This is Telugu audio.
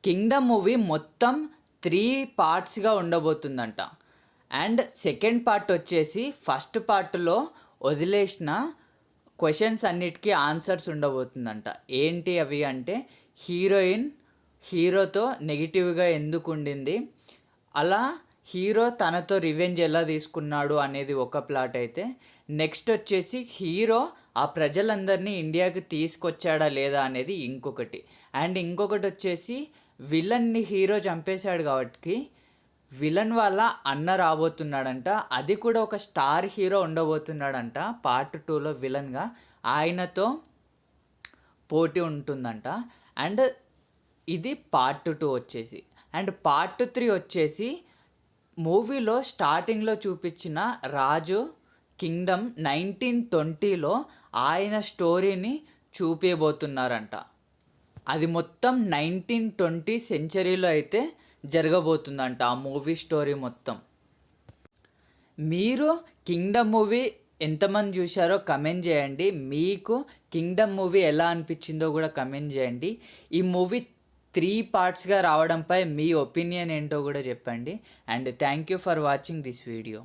కింగ్డమ్ మూవీ మొత్తం 3 పార్ట్స్గా ఉండబోతుందంట. అండ్ సెకండ్ పార్ట్ వచ్చేసి ఫస్ట్ పార్ట్లో వదిలేసిన క్వశ్చన్స్ అన్నిటికీ ఆన్సర్స్ ఉండబోతుందంట. ఏంటి అవి అంటే, హీరోయిన్ హీరోతో నెగిటివ్గా ఎందుకు ఉండింది, అలా హీరో తనతో రివెంజ్ ఎలా తీసుకున్నాడు అనేది ఒక ప్లాట్ అయితే, నెక్స్ట్ వచ్చేసి హీరో ఆ ప్రజలందరినీ ఇండియాకి తీసుకొచ్చాడా లేదా అనేది ఇంకొకటి. అండ్ ఇంకొకటి వచ్చేసి విలన్ని హీరో చంపేశాడు కాబట్టి విలన్ వాళ్ళ అన్న రాబోతున్నాడంట. అది కూడా ఒక స్టార్ హీరో ఉండబోతున్నాడంట పార్ట్ 2లో విలన్గా. ఆయనతో పోటీ ఉంటుందంట. అండ్ ఇది పార్ట్ 2 వచ్చేసి. అండ్ పార్ట్ 3 వచ్చేసి మూవీలో స్టార్టింగ్లో చూపించిన రాజు కింగ్డమ్ 1920లో ఆయన స్టోరీని చూపించబోతున్నారంట. అది మొత్తం 1920 సెంచరీలో అయితే జరగబోతుందంట ఆ మూవీ స్టోరీ మొత్తం. మీరు కింగ్డమ్ మూవీ ఎంతమంది చూశారో కమెంట్ చేయండి. మీకు కింగ్డమ్ మూవీ ఎలా అనిపించిందో కూడా కమెంట్ చేయండి. ఈ మూవీ 3 పార్ట్స్గా రావడంపై మీ ఒపీనియన్ ఏంటో కూడా చెప్పండి. And thank you for watching this video.